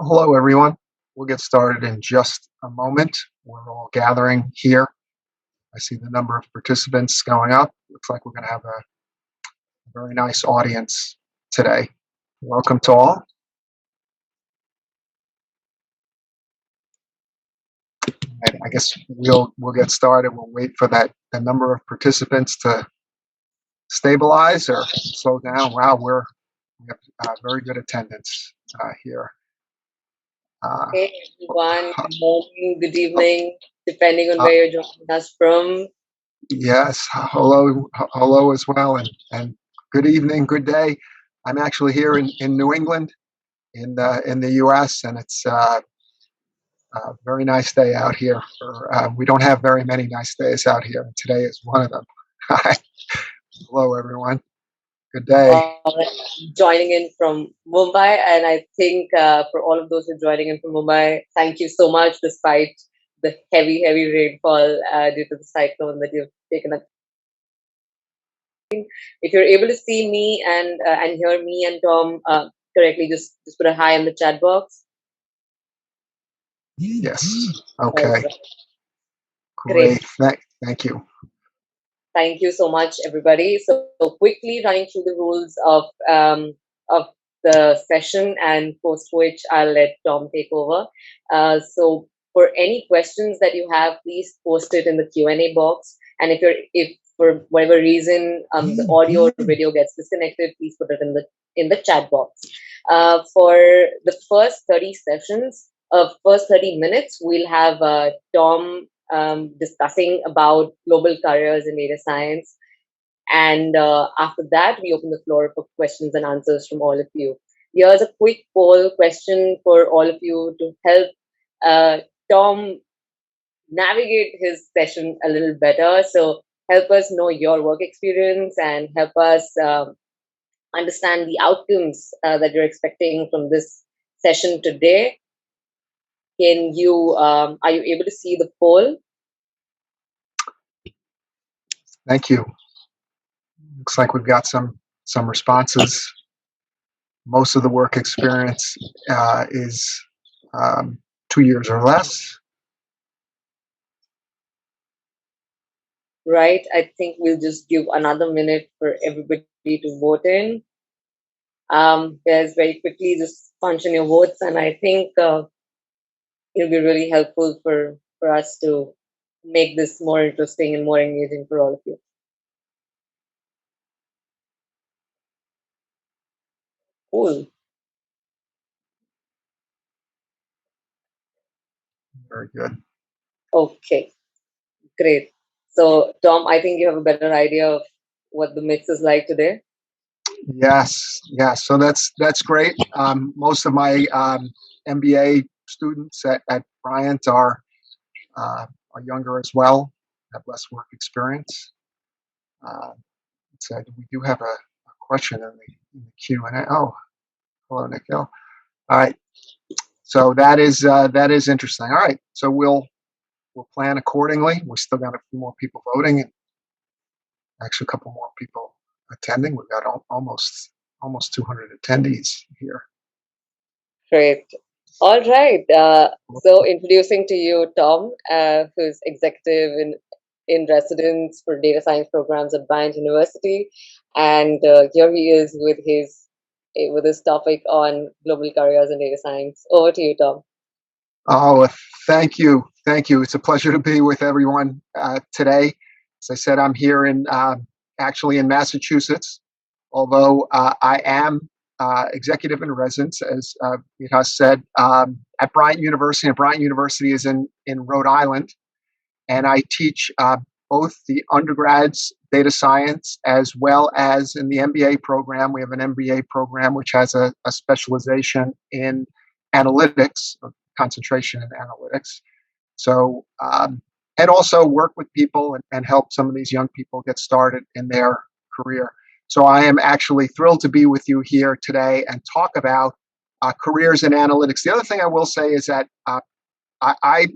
Hello, everyone. We'll get started in just a moment. We're all gathering here. I see the number of participants going up. Looks like we're going to have a very nice audience today. Welcome to all. And I guess we'll get started. We'll wait for the number of participants to stabilize or slow down. Wow, we have very good attendance here. Hey everyone, good morning, good evening, depending on where you're joining us from. Yes, hello as well, and good evening, good day. I'm actually here in New England, in the U.S., and it's a very nice day out here. We don't have very many nice days out here, and today is one of them. Hello, everyone. Good day. Joining in from Mumbai, and I think for all of those who are joining in from Mumbai, thank you so much, despite the heavy rainfall due to the cyclone that you've taken up. If you're able to see me and hear me and Tom correctly, just put a hi in the chat box. Yes. Okay. Great. Thank you. Thank you so much, everybody. So quickly running through the rules of the session, and post which I'll let Tom take over. So for any questions that you have, please post it in the Q&A box. And if for whatever reason the audio or video gets disconnected, please put it in the chat box. For the first 30 minutes, we'll have Tom discussing about global careers in data science. And after that, we open the floor for questions and answers from all of you. Here's a quick poll question for all of you to help Tom navigate his session a little better. So help us know your work experience and help us understand the outcomes that you're expecting from this session today. Are you able to see the poll? Thank you. Looks like we've got some responses. Most of the work experience is 2 years or less. Right. I think we'll just give another minute for everybody to vote in. Guys, very quickly, just punch in your votes, and I think it'll be really helpful for us to make this more interesting and more engaging for all of you. Cool. Very good. Okay, great. So, Tom, I think you have a better idea of what the mix is like today. Yes. So that's great. Most of my MBA students at Bryant are younger as well, have less work experience. We do have a question in the Q&A. Oh, hello, Nikhil. All right. So that is interesting. All right. So we'll plan accordingly. We still got a few more people voting. Actually, a couple more people attending. We've got almost 200 attendees here. Great. All right. So introducing to you Tom, who's executive in residence for data science programs at Bryant University, and here he is with his topic on global careers in data science. Over to you, Tom. Oh, thank you. It's a pleasure to be with everyone today. As I said, I'm here actually in Massachusetts, although I am executive in residence, as Vikas said, at Bryant University. And Bryant University is in Rhode Island, and I teach both the undergrads data science as well as in the MBA program. We have an MBA program which has a specialization in analytics, or concentration in analytics. So, and also work with people and help some of these young people get started in their career. So I am actually thrilled to be with you here today and talk about careers in analytics. The other thing I will say is that I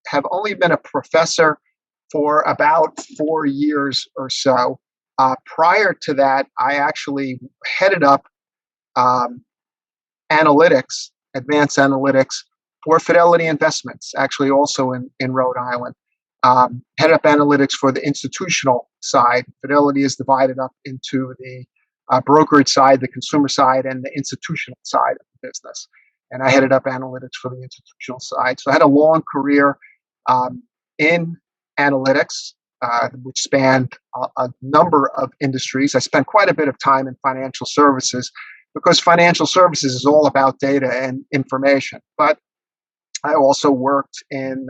have only been a professor for about 4 years or so. Prior to that, I actually headed up analytics advanced analytics for Fidelity Investments, actually also in Rhode Island. Headed up analytics for the institutional side. Fidelity is divided up into the brokerage side, the consumer side, and the institutional side of the business. And I headed up analytics for the institutional side. So I had a long career in analytics, which spanned a number of industries. I spent quite a bit of time in financial services because financial services is all about data and information. But I also worked in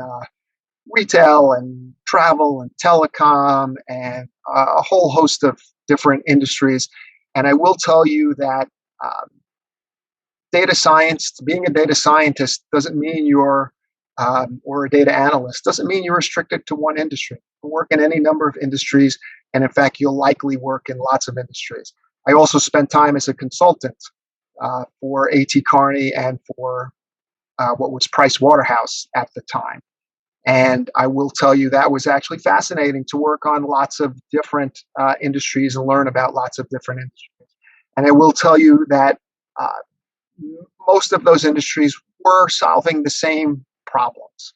retail and travel and telecom and a whole host of different industries. And I will tell you that data science, being a data scientist doesn't mean you're, or a data analyst, doesn't mean you're restricted to one industry. You can work in any number of industries. And in fact, you'll likely work in lots of industries. I also spent time as a consultant for A.T. Kearney and for what was Price Waterhouse at the time. And I will tell you that was actually fascinating to work on lots of different industries and learn about lots of different industries. And I will tell you that most of those industries were solving the same problems.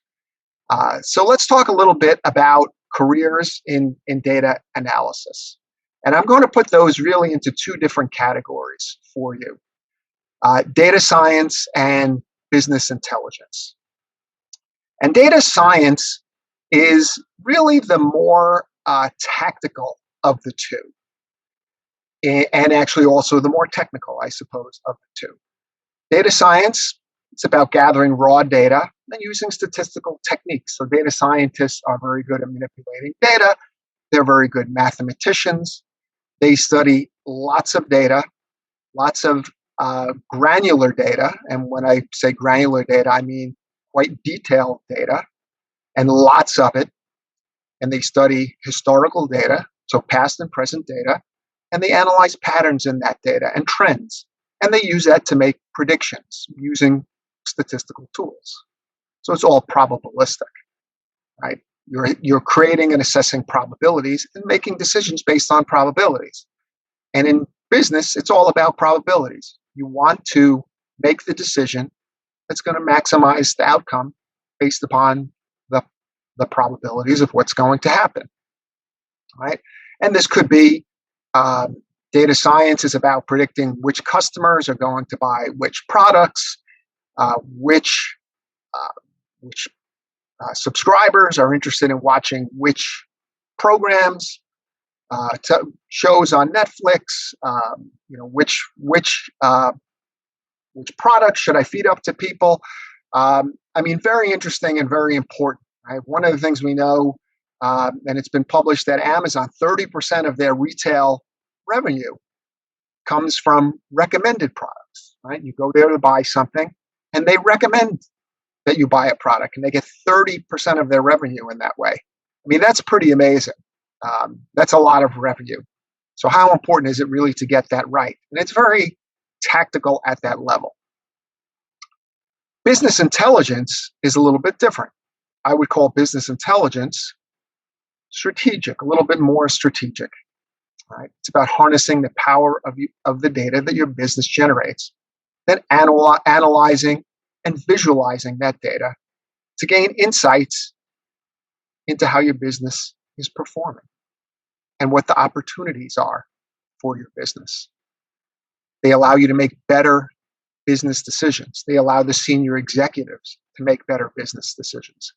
So let's talk a little bit about careers in data analysis. And I'm going to put those really into two different categories for you. Data science and business intelligence. And data science is really the more tactical of the two, and actually also the more technical, I suppose, of the two. Data science, it's about gathering raw data and using statistical techniques. So data scientists are very good at manipulating data. They're very good mathematicians. They study lots of data, lots of granular data. And when I say granular data, I mean quite detailed data, and lots of it. And they study historical data, so past and present data, and they analyze patterns in that data and trends. And they use that to make predictions using statistical tools. So it's all probabilistic, right? You're creating and assessing probabilities and making decisions based on probabilities. And in business, it's all about probabilities. You want to make the decision that's going to maximize the outcome based upon the probabilities of what's going to happen, right? And this could be data science is about predicting which customers are going to buy which products, which subscribers are interested in watching which programs, shows on Netflix, which products should I feed up to people? Very interesting and very important. Right? One of the things we know, and it's been published that Amazon, 30% of their retail revenue comes from recommended products. Right? You go there to buy something, and they recommend that you buy a product, and they get 30% of their revenue in that way. That's pretty amazing. That's a lot of revenue. So how important is it really to get that right? And it's very tactical at that level. Business intelligence is a little bit different. I would call business intelligence strategic, a little bit more strategic. Right? It's about harnessing the power of the data that your business generates, then analyzing and visualizing that data to gain insights into how your business is performing and what the opportunities are for your business. They allow you to make better business decisions. They allow the senior executives to make better business decisions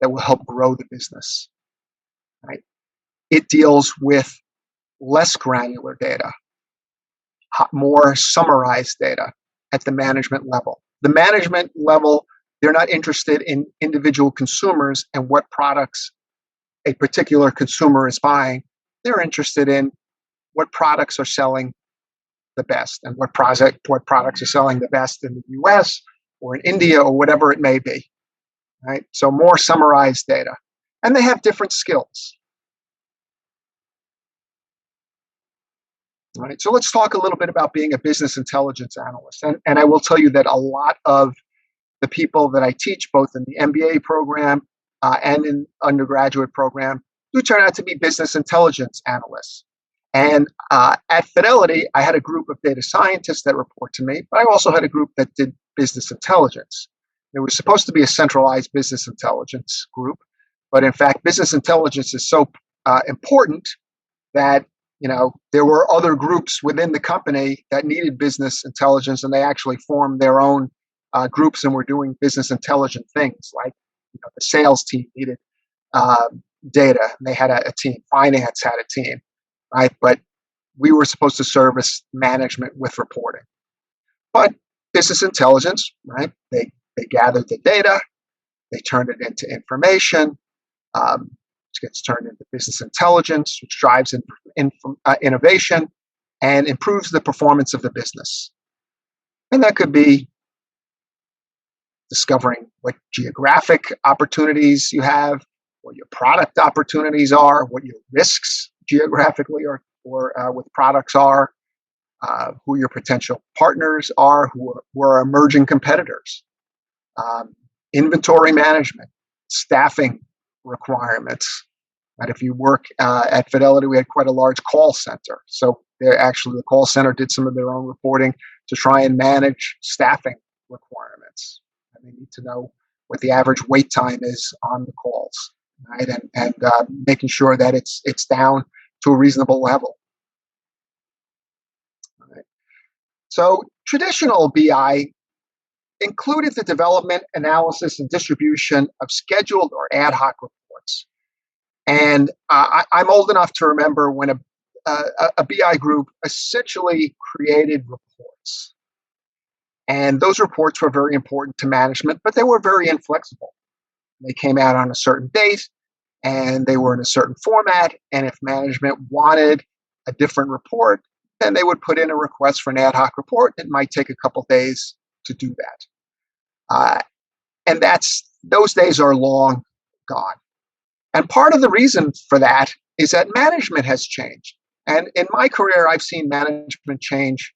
that will help grow the business. Right? It deals with less granular data, more summarized data at the management level. The management level, they're not interested in individual consumers and what products a particular consumer is buying. They're interested in what products are selling the best and what products are selling the best in the US or in India or whatever it may be. Right? So more summarized data. And they have different skills. Right? So let's talk a little bit about being a business intelligence analyst. And I will tell you that a lot of the people that I teach, both in the MBA program and in undergraduate program, do turn out to be business intelligence analysts. And at Fidelity, I had a group of data scientists that report to me, but I also had a group that did business intelligence. There was supposed to be a centralized business intelligence group, but in fact, business intelligence is so important that there were other groups within the company that needed business intelligence, and they actually formed their own groups and were doing business intelligent things. Like the sales team needed data, and they had a team. Finance had a team, right? But we were supposed to service management with reporting. But business intelligence, right? They gathered the data, they turned it into information, which gets turned into business intelligence, which drives innovation and improves the performance of the business. And that could be discovering what geographic opportunities you have, what your product opportunities are, what your risks geographically or with products are, who your potential partners are, who are emerging competitors, inventory management, staffing requirements. Right? If you work at Fidelity, we had quite a large call center. So the call center did some of their own reporting to try and manage staffing requirements. And they need to know what the average wait time is on the calls, right? And making sure that it's down to a reasonable level. Right. So traditional BI included the development, analysis, and distribution of scheduled or ad hoc reports. And I'm old enough to remember when a BI group essentially created reports. And those reports were very important to management, but they were very inflexible. They came out on a certain date, and they were in a certain format. And if management wanted a different report, then they would put in a request for an ad hoc report. It might take a couple days to do that. And those days are long gone. And part of the reason for that is that management has changed. And in my career, I've seen management change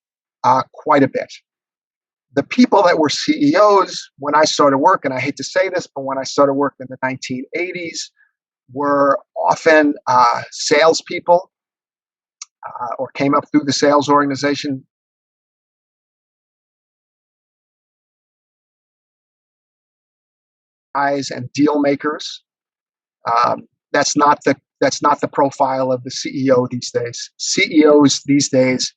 quite a bit. The people that were CEOs when I started work, and I hate to say this, but when I started work in the 1980s, were often salespeople or came up through the sales organization. And deal makers. That's not the profile of the CEO these days. CEOs these days,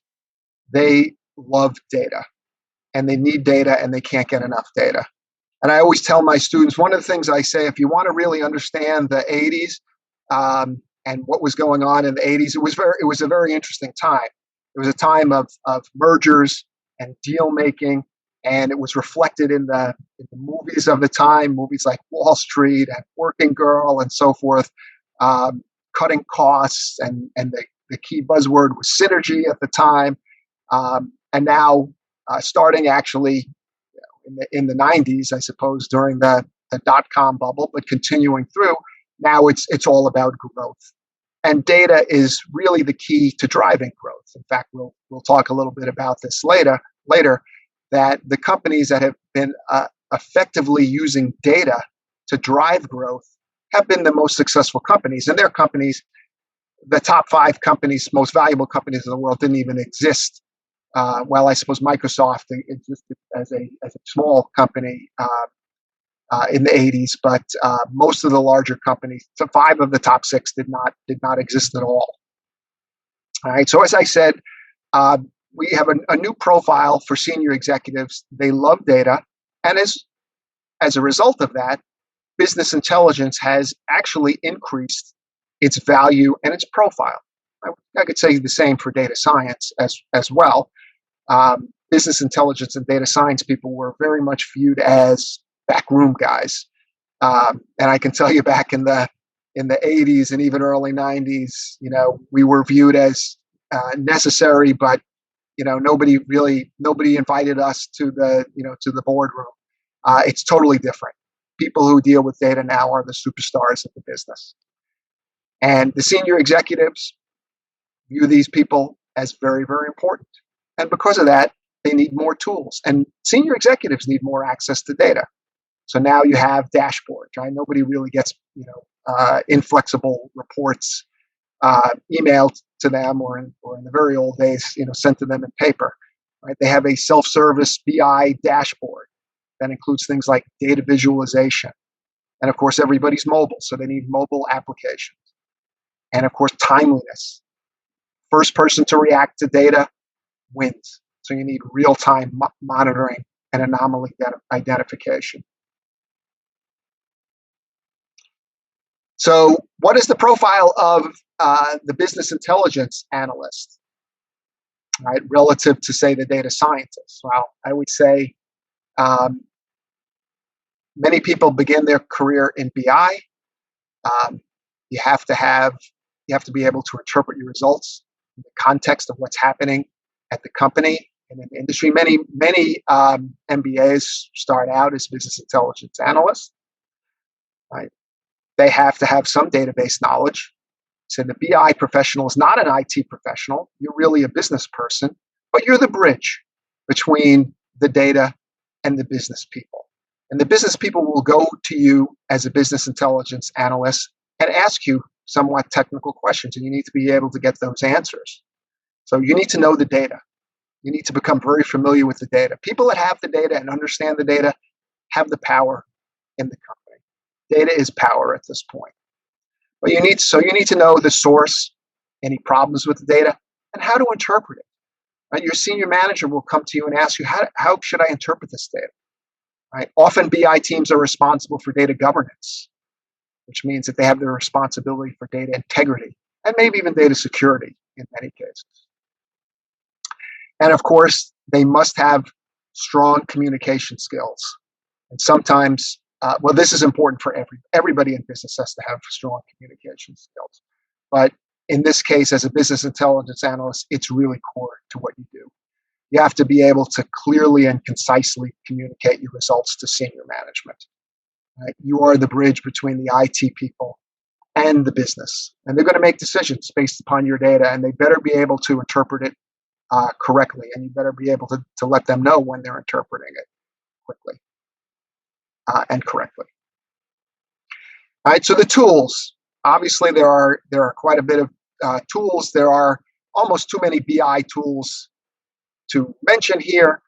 they love data, and they need data, and they can't get enough data. And I always tell my students, one of the things I say, if you want to really understand the 80s and what was going on in the 80s, it was a very interesting time. It was a time of mergers and deal making. And it was reflected in the movies of the time, movies like Wall Street and Working Girl and so forth, cutting costs. And the key buzzword was synergy at the time. And now, starting actually in the 90s, I suppose, during the dot-com bubble, but continuing through, now it's all about growth. And data is really the key to driving growth. In fact, we'll talk a little bit about this later, that the companies that have been effectively using data to drive growth have been the most successful companies. And their companies, the top 5 companies, most valuable companies in the world, didn't even exist. Well, I suppose Microsoft existed as a small company in the 80s, but most of the larger companies, so 5 of the top 6 did not exist at all. All right. So as I said, we have a new profile for senior executives. They love data. And as a result of that, business intelligence has actually increased its value and its profile. I could say the same for data science as well. Business intelligence and data science people were very much viewed as backroom guys. And I can tell you back in the 80s and even early 90s, we were viewed as necessary, but nobody invited us to the boardroom. It's totally different. People who deal with data now are the superstars of the business. And the senior executives view these people as very, very important. And because of that, they need more tools. And senior executives need more access to data. So now you have dashboards, right? Nobody really gets, inflexible reports emailed to them, or in the very old days, sent to them in paper. Right? They have a self-service BI dashboard That includes things like data visualization. And of course, everybody's mobile, so they need mobile applications. And of course, timeliness. First person to react to data wins. So you need real-time monitoring and anomaly identification. So what is the profile of the business intelligence analyst, right, relative to, say, the data scientist? Well, I would say many people begin their career in BI. You have to be able to interpret your results in the context of what's happening at the company and in the industry. Many MBAs start out as business intelligence analysts. Right? They have to have some database knowledge. So the BI professional is not an IT professional. You're really a business person, but you're the bridge between the data and the business people. And the business people will go to you as a business intelligence analyst and ask you somewhat technical questions, and you need to be able to get those answers. So you need to know the data. You need to become very familiar with the data. People that have the data and understand the data have the power in the company. Data is power at this point. But you need to know the source, any problems with the data, and how to interpret it. Right? Your senior manager will come to you and ask you, how should I interpret this data? Right? Often BI teams are responsible for data governance, which means that they have the responsibility for data integrity and maybe even data security in many cases. And of course, they must have strong communication skills. And sometimes, this is important for everybody in business has to have strong communication skills. But in this case, as a business intelligence analyst, it's really core to what you do. You have to be able to clearly and concisely communicate your results to senior management. Right? You are the bridge between the IT people and the business. And they're going to make decisions based upon your data, and they better be able to interpret it correctly. And you better be able to let them know when they're interpreting it quickly and correctly. All right, so the tools. Obviously, there are quite a bit of tools. There are almost too many BI tools to mention here.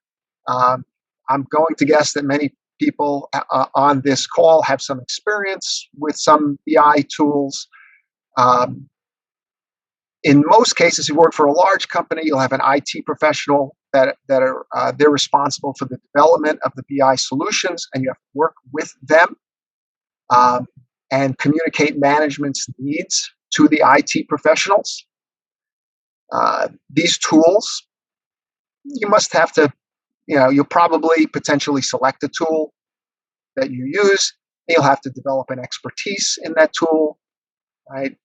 I'm going to guess that many people on this call have some experience with some BI tools. In most cases, you work for a large company, you'll have an IT professional that are they're responsible for the development of the BI solutions, and you have to work with them and communicate management's needs to the IT professionals. These tools, you must have to, you'll probably potentially select a tool that you use. You'll have to develop an expertise in that tool, right?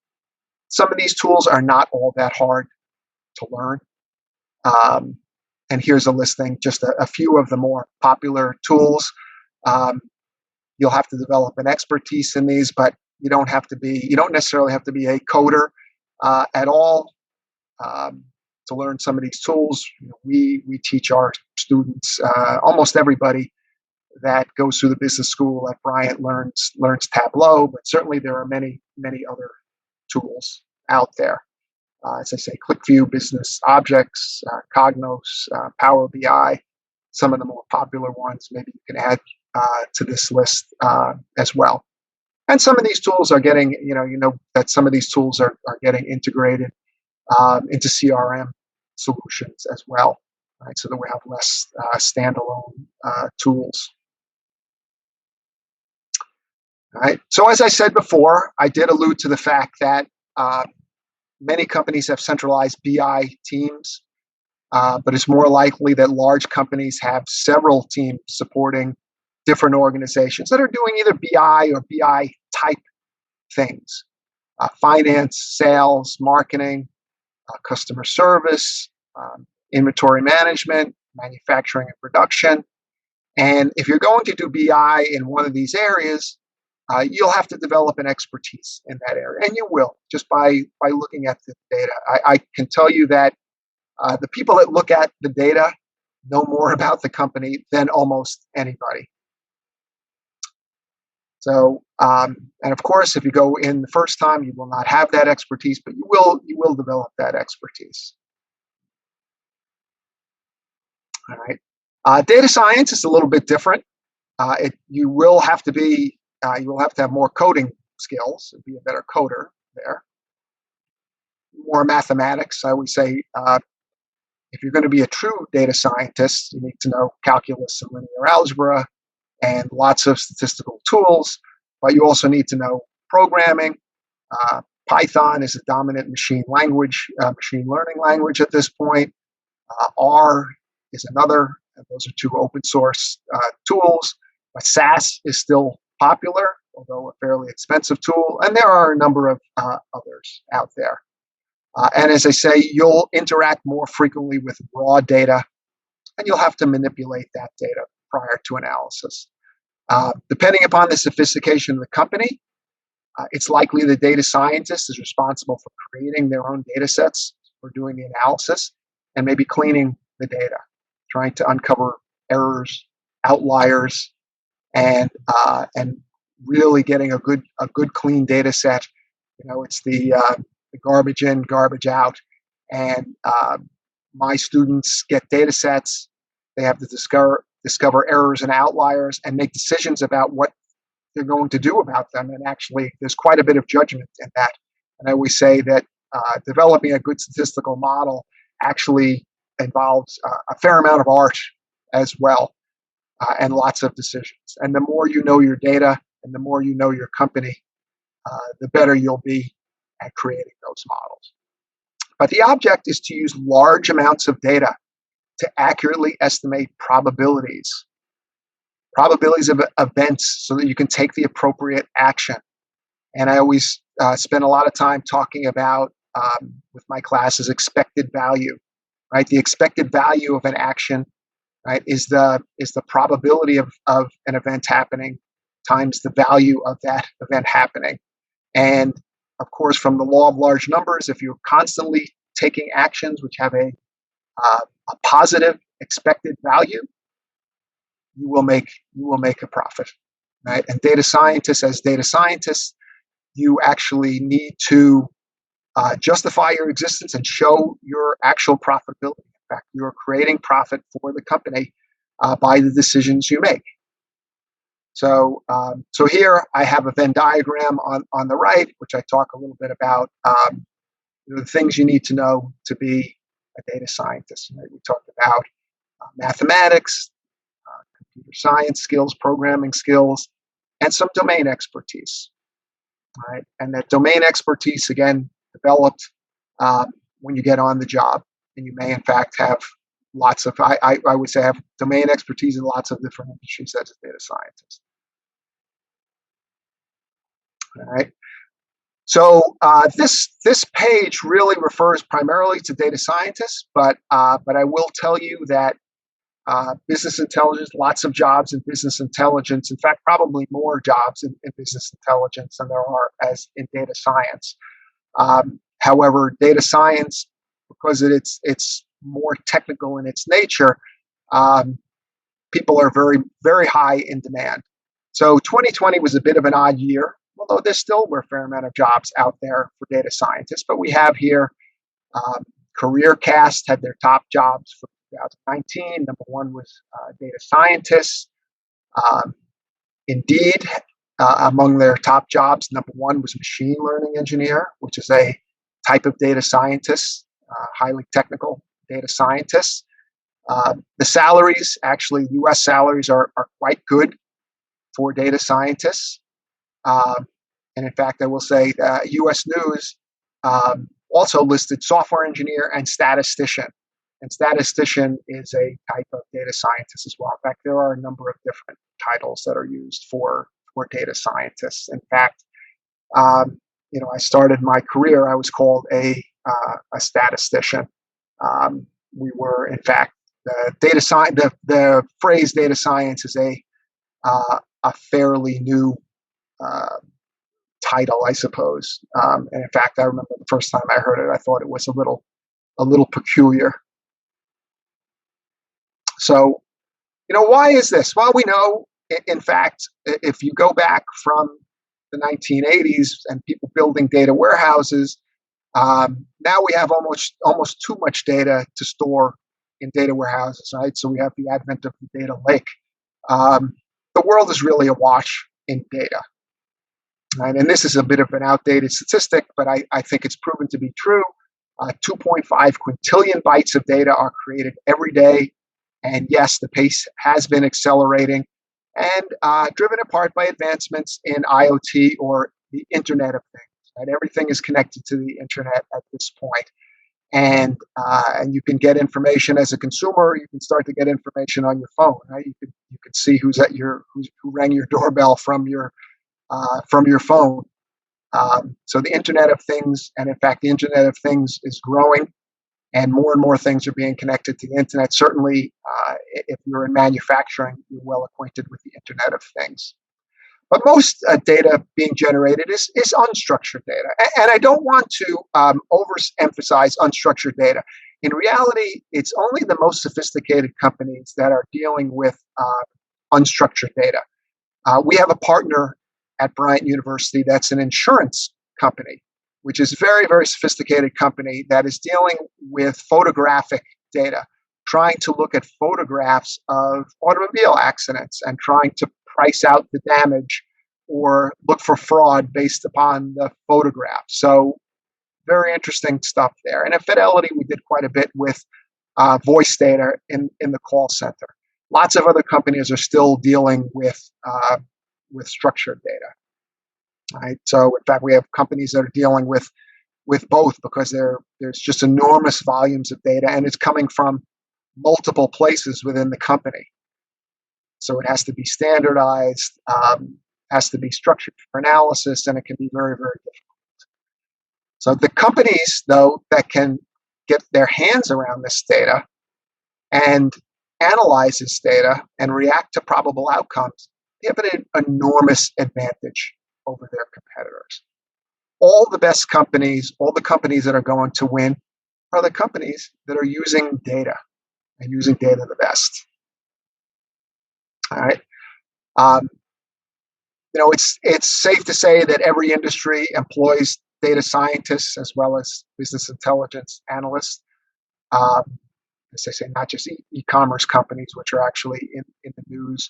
Some of these tools are not all that hard to learn. And here's a listing, just a few of the more popular tools. You'll have to develop an expertise in these, but you don't necessarily have to be a coder at all to learn some of these tools. We teach our students, almost everybody that goes through the business school at Bryant learns Tableau, but certainly there are many other tools out there. As I say, ClickView, Business Objects, Cognos, Power BI, some of the more popular ones. Maybe you can add to this list as well. And some of these tools are getting, that some of these tools are getting integrated into CRM solutions as well, right? So that we have less standalone tools. All right. So as I said before, I did allude to the fact that many companies have centralized BI teams, but it's more likely that large companies have several teams supporting different organizations that are doing either BI or BI type things. Finance, sales, marketing, customer service, inventory management, manufacturing and production. And if you're going to do BI in one of these areas, you'll have to develop an expertise in that area, and you will just by looking at the data. I can tell you that the people that look at the data know more about the company than almost anybody. So, and of course, if you go in the first time, you will not have that expertise, but you will develop that expertise. All right. Data science is a little bit different. You will have to have more coding skills, be a better coder there. More mathematics. I would say if you're going to be a true data scientist, you need to know calculus and linear algebra and lots of statistical tools, but you also need to know programming. Python is a dominant machine learning language at this point. R is another. Those are two open source tools. But SAS is still popular, although a fairly expensive tool. And there are a number of others out there. And as I say, you'll interact more frequently with raw data, and you'll have to manipulate that data prior to analysis. Depending upon the sophistication of the company, it's likely the data scientist is responsible for creating their own data sets for doing the analysis and maybe cleaning the data, trying to uncover errors, outliers, and really getting a good clean data set. It's the garbage in, garbage out. And my students get data sets. They have to discover errors and outliers and make decisions about what they're going to do about them. And actually, there's quite a bit of judgment in that. And I always say that developing a good statistical model actually involves a fair amount of art as well, and lots of decisions. And the more you know your data and the more you know your company, the better you'll be at creating those models. But the object is to use large amounts of data to accurately estimate probabilities of events so that you can take the appropriate action. And I always spend a lot of time talking about, with my classes, expected value, right? The expected value of an action, right, is the probability of an event happening times the value of that event happening. And of course, from the law of large numbers, if you're constantly taking actions which have a positive expected value, you will make a profit, right? And as data scientists, you actually need to justify your existence and show your actual profitability. In fact, you are creating profit for the company by the decisions you make. So here I have a Venn diagram on the right, which I talk a little bit about the things you need to know to be a data scientist. Right? We talked about mathematics, computer science skills, programming skills, and some domain expertise. Right? And that domain expertise, again, developed when you get on the job. And you may, in fact, have lots of, I would say, have domain expertise in lots of different industries as a data scientist. All right. So this page really refers primarily to data scientists, but I will tell you that business intelligence, lots of jobs in business intelligence. In fact, probably more jobs in business intelligence than there are as in data science. However, data science, because it's more technical in its nature, people are very, very high in demand. So 2020 was a bit of an odd year, although there still were a fair amount of jobs out there for data scientists. But we have here, CareerCast had their top jobs for 2019. Number one was data scientists. Indeed, among their top jobs, number one was machine learning engineer, which is a type of data scientist, highly technical data scientists. The salaries, actually, U.S. salaries are quite good for data scientists. And in fact, I will say U.S. News also listed software engineer and statistician. And statistician is a type of data scientist as well. In fact, there are a number of different titles that are used for data scientists. In fact, I started my career, I was called a statistician. We were, in fact, the phrase data science is a fairly new title, I suppose. And in fact, I remember the first time I heard it, I thought it was a little peculiar. So, why is this? Well, we know, in fact, if you go back from the 1980s and people building data warehouses, now we have almost too much data to store in data warehouses, right? So we have the advent of the data lake. The the world is really awash in data. Right? And this is a bit of an outdated statistic, but I think it's proven to be true. 2.5 quintillion bytes of data are created every day. And yes, the pace has been accelerating and driven apart by advancements in IoT, or the Internet of Things. Right? Everything is connected to the Internet at this point. And you can get information as a consumer. You can start to get information on your phone. Right? You could see who rang your doorbell from your phone. So the Internet of Things, and in fact, the Internet of Things is growing, and more things are being connected to the Internet. Certainly, if you're in manufacturing, you're well acquainted with the Internet of Things. But most data being generated is unstructured data. And I don't want to overemphasize unstructured data. In reality, it's only the most sophisticated companies that are dealing with unstructured data. We have a partner at Bryant University that's an insurance company, which is a very, very sophisticated company that is dealing with photographic data, trying to look at photographs of automobile accidents and trying to price out the damage or look for fraud based upon the photograph. So very interesting stuff there. And at Fidelity, we did quite a bit with voice data in the call center. Lots of other companies are still dealing with structured data. Right? So in fact, we have companies that are dealing with both, because there's just enormous volumes of data, and it's coming from multiple places within the company. So it has to be standardized, has to be structured for analysis, and it can be very, very difficult. So the companies, though, that can get their hands around this data and analyze this data and react to probable outcomes, they have an enormous advantage over their competitors. All the best companies, all the companies that are going to win, are the companies that are using data, and using data the best. All right. It's safe to say that every industry employs data scientists as well as business intelligence analysts. As I say, not just e-commerce companies, which are actually in the news.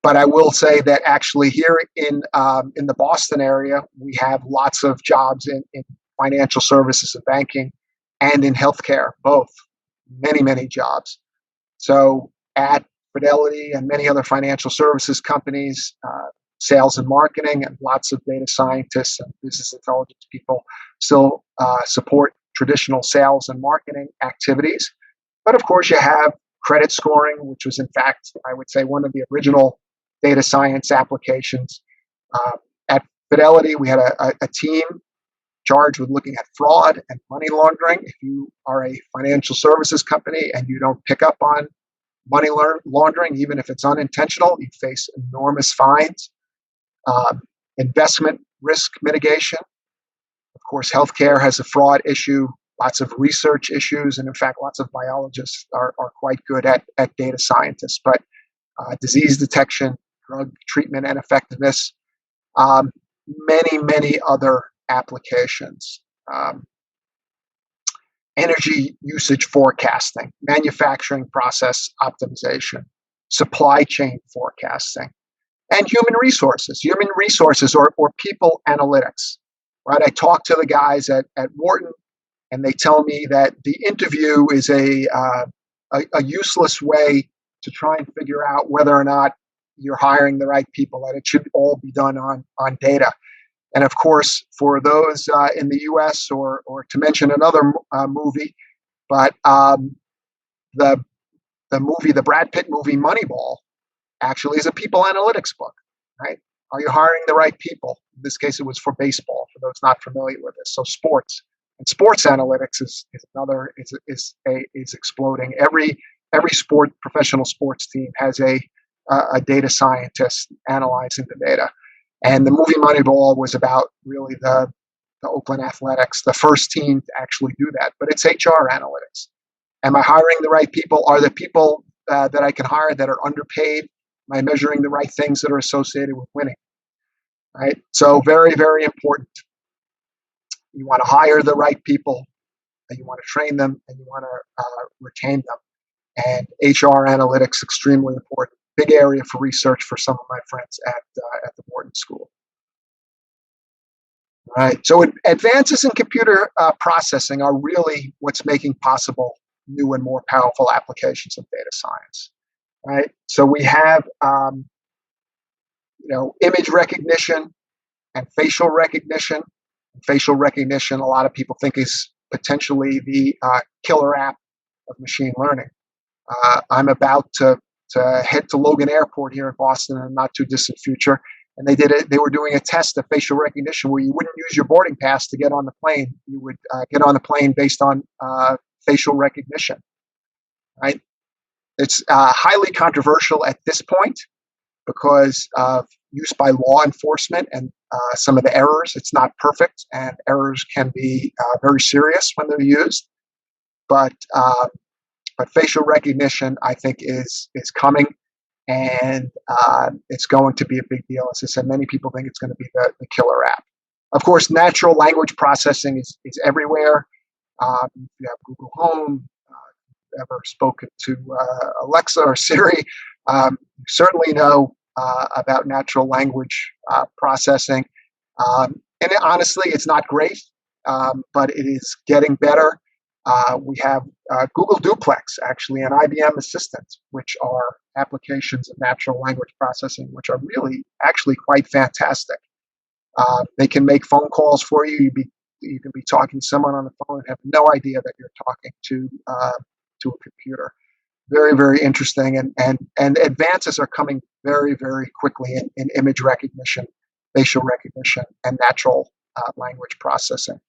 But I will say that actually here in the Boston area, we have lots of jobs in financial services and banking, and in healthcare, both. Many jobs. So at Fidelity and many other financial services companies, sales and marketing, and lots of data scientists and business intelligence people still support traditional sales and marketing activities. But of course, you have credit scoring, which was in fact, I would say, one of the original data science applications. At Fidelity, we had a team charged with looking at fraud and money laundering. If you are a financial services company and you don't pick up on money laundering, even if it's unintentional, you face enormous fines. Investment risk mitigation. Of course, healthcare has a fraud issue, lots of research issues, and in fact, lots of biologists are quite good at data scientists. But disease detection, drug treatment and effectiveness, many other applications. Energy usage forecasting, manufacturing process optimization, supply chain forecasting, and human resources or people analytics. Right? I talk to the guys at Wharton, and they tell me that the interview is a useless way to try and figure out whether or not you're hiring the right people, that it should all be done on data. And of course, for those in the U.S., or to mention another movie, but the Brad Pitt movie Moneyball actually is a people analytics book, right? Are you hiring the right people? In this case, it was for baseball, for those not familiar with this. So sports analytics is exploding. Every professional sports team has a data scientist analyzing the data. And the movie Moneyball was about really the Oakland Athletics, the first team to actually do that. But it's HR analytics. Am I hiring the right people? Are the people that I can hire that are underpaid? Am I measuring the right things that are associated with winning? Right. So very, very important. You want to hire the right people, and you want to train them, and you want to retain them. And HR analytics extremely important. big area for research for some of my friends at the Wharton School. All right. So advances in computer processing are really what's making possible new and more powerful applications of data science. Right. So we have image recognition and facial recognition. Facial recognition, a lot of people think, is potentially the killer app of machine learning. I'm about to head to Logan Airport here in Boston in a not too distant future, and they were doing a test of facial recognition where you wouldn't use your boarding pass to get on the plane. You would get on the plane based on facial recognition. Right? It's highly controversial at this point because of use by law enforcement and some of the errors. It's not perfect, and errors can be very serious when they're used. But facial recognition, I think, is coming, and it's going to be a big deal. As I said, many people think it's going to be the killer app. Of course, natural language processing is everywhere. You have Google Home. Ever spoken to Alexa or Siri, you certainly know about natural language processing. And honestly, it's not great, but it is getting better. We have Google Duplex, actually, and IBM Assistant, which are applications of natural language processing, which are really actually quite fantastic. They can make phone calls for you. You can be talking to someone on the phone and have no idea that you're talking to a computer. Very, very interesting. And advances are coming very, very quickly in image recognition, facial recognition, and natural language processing.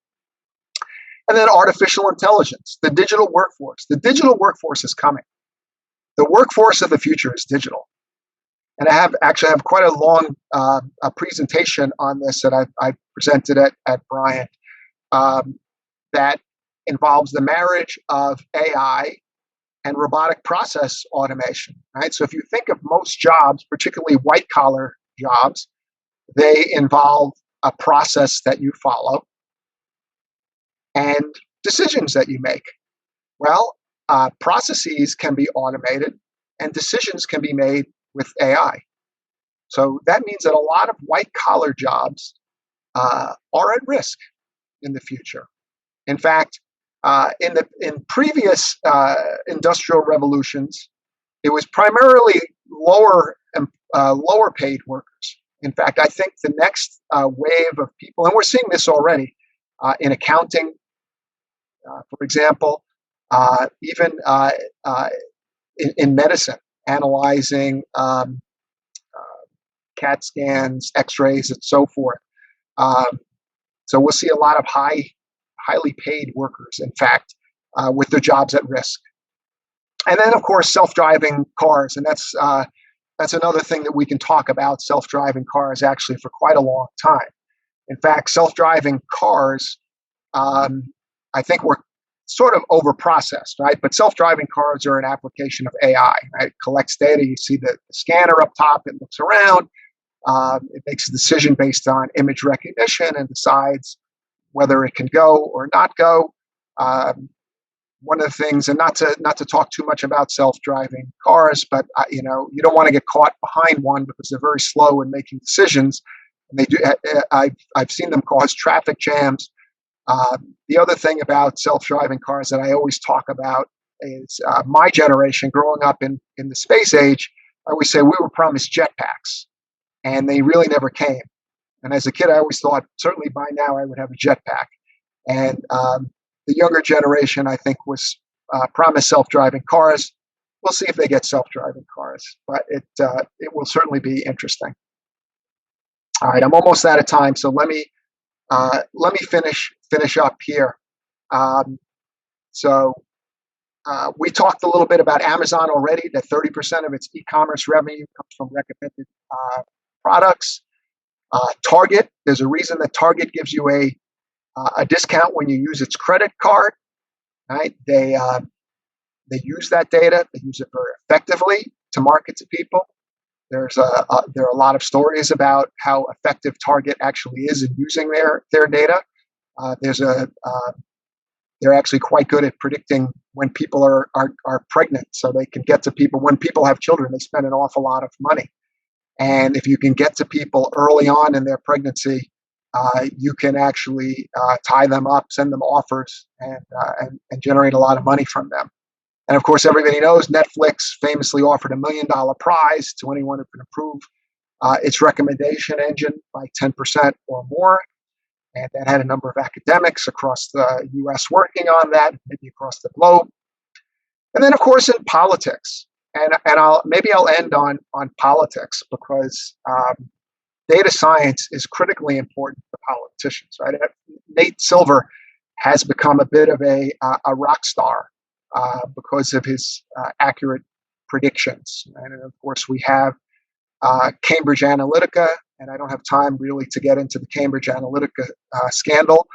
And then artificial intelligence, the digital workforce. The digital workforce is coming. The workforce of the future is digital. And I have quite a long a presentation on this that I presented at Bryant that involves the marriage of AI and robotic process automation, right? So if you think of most jobs, particularly white-collar jobs, they involve a process that you follow and decisions that you make. Well, processes can be automated and decisions can be made with AI. So that means that a lot of white-collar jobs are at risk in the future. In fact, in previous industrial revolutions, it was primarily lower paid workers. In fact, I think the next wave of people, and we're seeing this already in accounting, for example, even in medicine, analyzing CAT scans, X-rays, and so forth. So we'll see a lot of highly paid workers, in fact, with their jobs at risk. And then, of course, self-driving cars, and that's another thing that we can talk about. Self-driving cars actually for quite a long time. In fact, self-driving cars, I think we're sort of over-processed, right? But self-driving cars are an application of AI, right? It collects data. You see the scanner up top. It looks around. It makes a decision based on image recognition and decides whether it can go or not go. One of the things, and not to talk too much about self-driving cars, but you don't want to get caught behind one because they're very slow in making decisions. And they do. I've seen them cause traffic jams. The other thing about self-driving cars that I always talk about is my generation growing up in the space age. I always say we were promised jetpacks, and they really never came. And as a kid, I always thought, certainly by now, I would have a jetpack. And the younger generation, I think, was promised self-driving cars. We'll see if they get self-driving cars, but it will certainly be interesting. All right, I'm almost out of time, so let me finish up here. We talked a little bit about Amazon already. That 30% of its e-commerce revenue comes from recommended products. Target, there's a reason that Target gives you a discount when you use its credit card, right? They use that data. They use it very effectively to market to people. There are a lot of stories about how effective Target actually is in using their data. There's a they're actually quite good at predicting when people are pregnant, so they can get to people. When people have children, they spend an awful lot of money. And if you can get to people early on in their pregnancy, you can actually tie them up, send them offers, and generate a lot of money from them. And of course, everybody knows Netflix famously offered $1 million prize to anyone who can improve its recommendation engine by 10% or more. And that had a number of academics across the US working on that, maybe across the globe. And then, of course, in politics. And I'll end on politics, because data science is critically important to politicians, right? Nate Silver has become a bit of a rock star because of his accurate predictions. And of course, we have Cambridge Analytica, and I don't have time really to get into the Cambridge Analytica scandal,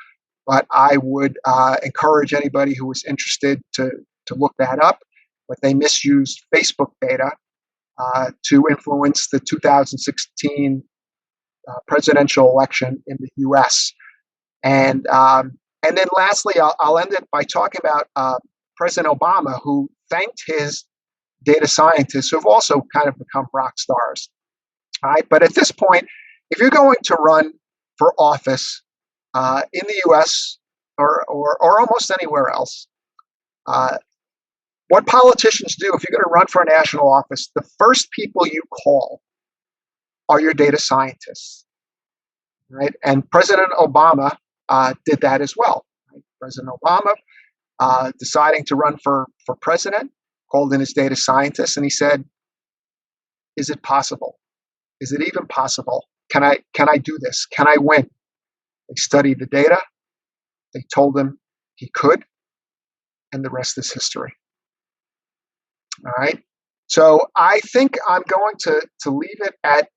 but I would encourage anybody who is interested to look that up. But they misused Facebook data to influence the 2016 presidential election in the U.S. And then lastly, I'll end it by talking about President Obama, who thanked his data scientists, who have also kind of become rock stars. All right, but at this point, if you're going to run for office in the U.S. or almost anywhere else, what politicians do, if you're going to run for a national office, the first people you call are your data scientists, right? And President Obama did that as well. Right? President Obama, deciding to run for president, called in his data scientists, and he said, "Is it possible? Is it even possible? Can I do this? Can I win?" They studied the data. They told him he could, and the rest is history. All right. So I think I'm going to leave it at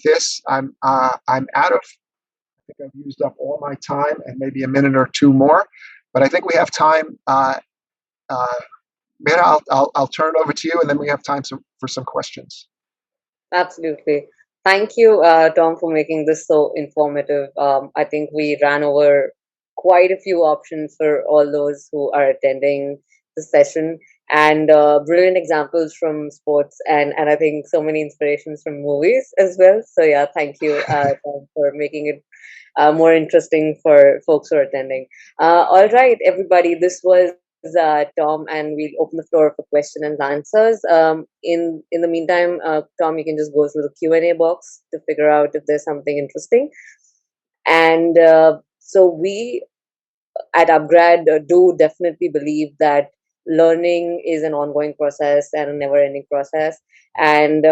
this. I'm out of. I think I've used up all my time and maybe a minute or two more, but I think we have time. Mira, I'll turn it over to you, and then we have time for some questions. Absolutely. Thank you, Tom, for making this so informative. I think we ran over quite a few options for all those who are attending the session, and brilliant examples from sports, and I think so many inspirations from movies as well. So yeah, thank you, Tom, for making it more interesting for folks who are attending. All right, everybody, this was Tom, and we'll open the floor for questions and answers. In the meantime, Tom, you can just go through the Q&A box to figure out if there's something interesting. And so we at upGrad do definitely believe that learning is an ongoing process and a never-ending process. And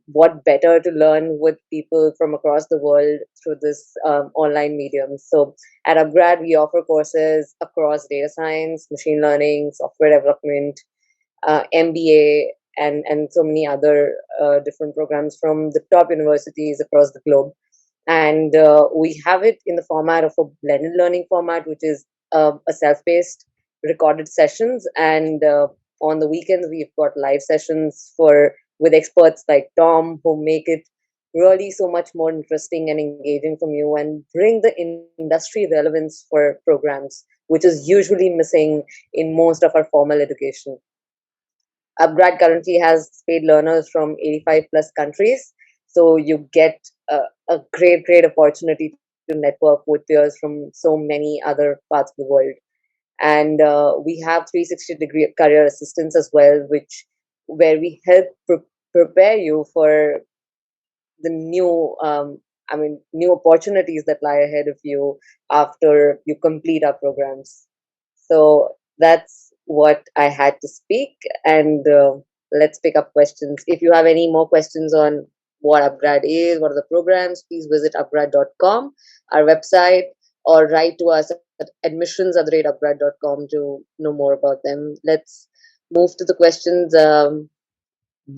what better to learn with people from across the world through this online medium. So at upGrad, we offer courses across data science, machine learning, software development, MBA, and so many other different programs from the top universities across the globe. And we have it in the format of a blended learning format, which is a self-paced recorded sessions. And on the weekends, we've got live sessions with experts like Tom, who make it really so much more interesting and engaging from you and bring the industry relevance for programs, which is usually missing in most of our formal education. upGrad currently has paid learners from 85 plus countries. So you get a great opportunity to network with peers from so many other parts of the world. And we have 360-degree career assistance as well, where we help prepare you for the new opportunities that lie ahead of you after you complete our programs. So that's what I had to speak, and let's pick up questions. If you have any more questions on what upGrad is, what are the programs, please visit upgrad.com, our website, or write to us at admissions@upgrad.com to know more about them. Let's move to the questions. Tom,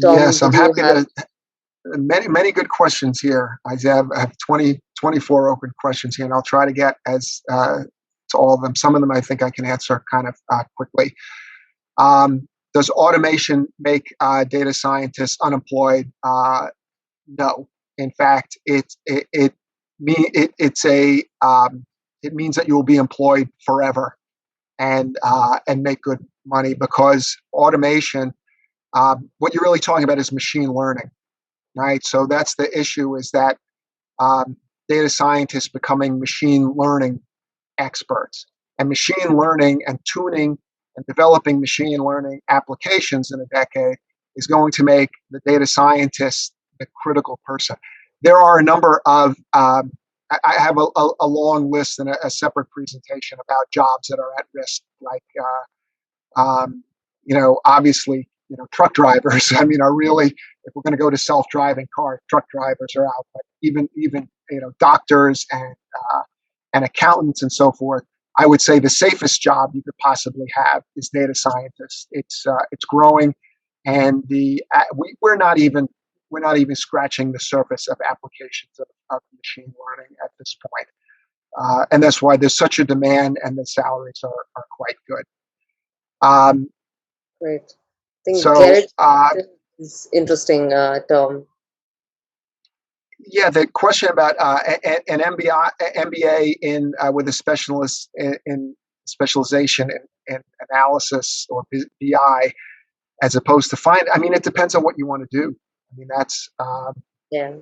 yes, I'm happy to. Many good questions here. I have 24 open questions here, and I'll try to get to all of them. Some of them I think I can answer kind of quickly. Does automation make data scientists unemployed? No. In fact, it means that you will be employed forever. and make good money, because automation, what you're really talking about is machine learning, right? So that's the issue, is that data scientists becoming machine learning experts. And machine learning and tuning and developing machine learning applications in a decade is going to make the data scientist the critical person. There are a number of, I have a long list and a separate presentation about jobs that are at risk, like, obviously, truck drivers, are really, if we're going to go to self-driving cars, truck drivers are out, but even, doctors and accountants and so forth. I would say the safest job you could possibly have is data scientist. It's growing, and we're not even scratching the surface of applications of machine learning at this point, and that's why there's such a demand, and the salaries are quite good. Great. I think So, Garrett is interesting, Tom. Yeah, the question about an MBA in with a specialist in specialization in analysis or BI, as opposed to it depends on what you want to do. That's Yeah.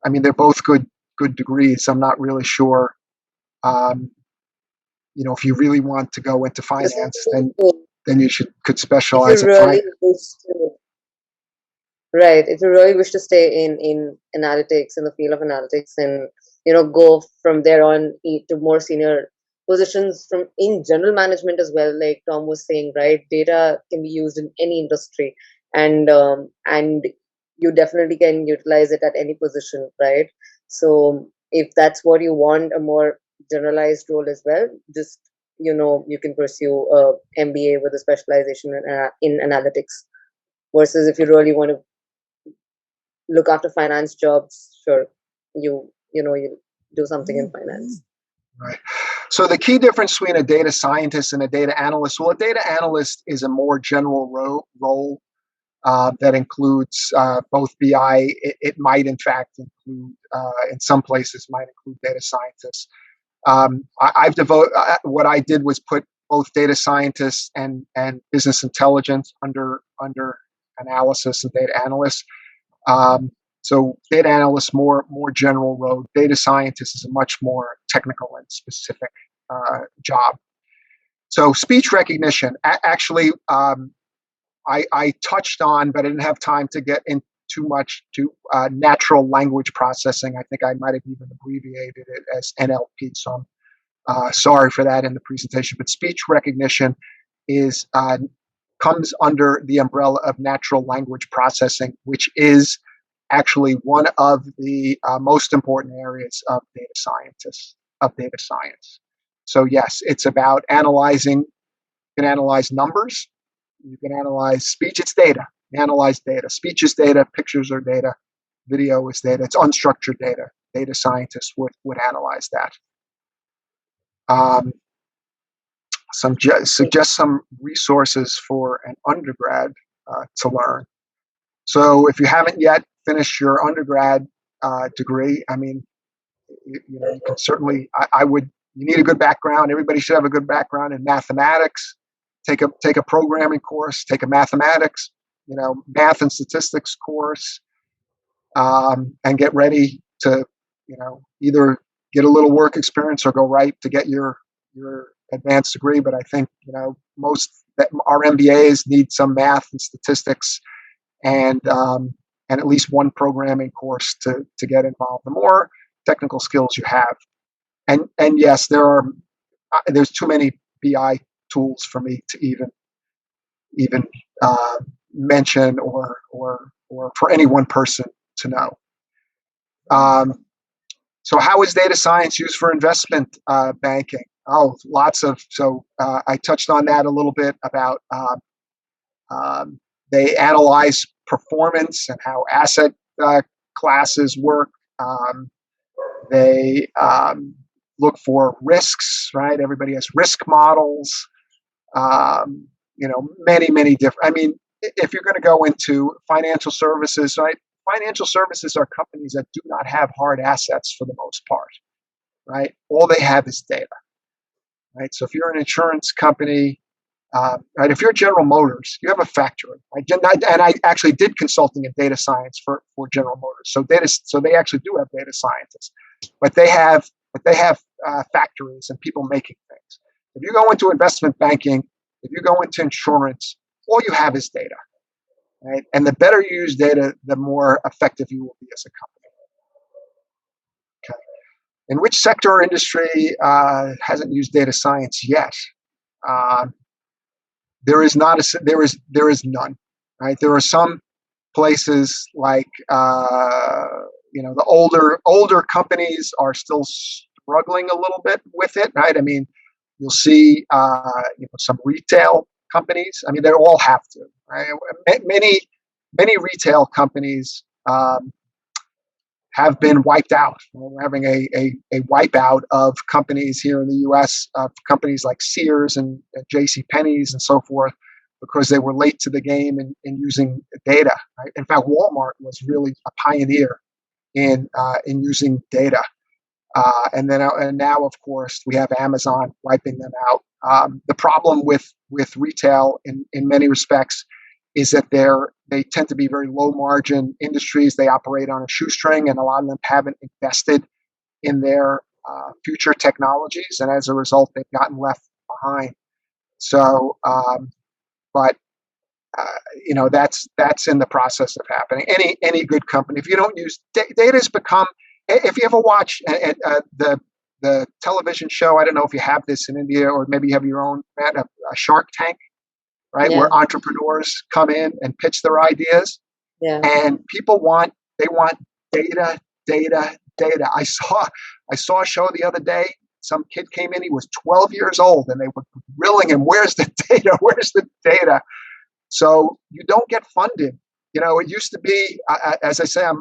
They're both good degrees. I'm not really sure. If you really want to go into finance, then you could specialize in finance. Right. If you really wish to stay in analytics, in the field of analytics, and go from there on to more senior positions in general management as well, like Tom was saying, right? Data can be used in any industry, and you definitely can utilize it at any position, right? So if that's what you want, a more generalized role as well, just you can pursue a MBA with a specialization in analytics. Versus if you really want to look after finance jobs, sure, you do something in finance. Right. So the key difference between a data scientist and a data analyst, well, a data analyst is a more general role that includes both BI. It might, in fact, include, in some places, might include data scientists. I've devoted, what I did was put both data scientists and business intelligence under analysis and data analysts. So data analyst, more general road. Data scientist is a much more technical and specific job. So speech recognition, actually, I touched on, but I didn't have time to get in too much to natural language processing. I think I might have even abbreviated it as NLP. So I'm sorry for that in the presentation. But speech recognition comes under the umbrella of natural language processing, which is actually one of the most important areas of data science. So yes, it's about analyzing. You can analyze numbers. You can analyze speech. It's data. You analyze data. Speech is data. Pictures are data. Video is data. It's unstructured data. Data scientists would analyze that. Suggest some resources for an undergrad to learn. So if you haven't yet finished your undergrad degree, you can certainly. You need a good background. Everybody should have a good background in mathematics. Take a programming course. Take a mathematics, math and statistics course, and get ready to, either get a little work experience or go right to get your advanced degree. But I think most our MBAs need some math and statistics, and at least one programming course to get involved. The more technical skills you have, and yes, there's too many BI tools for me to even mention or for any one person to know. So how is data science used for investment banking? Oh, lots of. So I touched on that a little bit about they analyze performance and how asset classes work. They look for risks, right? Everybody has risk models. Many different. If you're going to go into financial services, right? Financial services are companies that do not have hard assets for the most part, right? All they have is data, right? So if you're an insurance company, right, if you're General Motors, you have a factory, right? And I actually did consulting in data science for General Motors. So they actually do have data scientists, but they have factories and people making things. If you go into investment banking, if you go into insurance, all you have is data, right? And the better you use data, the more effective you will be as a company. Okay. In which sector or industry hasn't used data science yet? There is none, right? There are some places like the older companies are still struggling a little bit with it, right? I mean, you'll see some retail companies. I mean, they all have to, right? Many retail companies have been wiped out. We're having a wipeout of companies here in the U.S., of companies like Sears and J.C. Penney's and so forth, because they were late to the game in using data. Right? In fact, Walmart was really a pioneer in using data. And now, of course, we have Amazon wiping them out. The problem with retail in many respects is that they tend to be very low margin industries. They operate on a shoestring, and a lot of them haven't invested in their future technologies, and as a result, they've gotten left behind. So, but that's in the process of happening. Any good company, if you don't use data, has become. If you ever watch the television show, I don't know if you have this in India or maybe you have your own, a Shark Tank, right? Yeah. Where entrepreneurs come in and pitch their ideas. Yeah. And people want data. I saw a show the other day. Some kid came in, he was 12 years old, and they were grilling him, where's the data? Where's the data? So you don't get funded. It used to be, as I say, I'm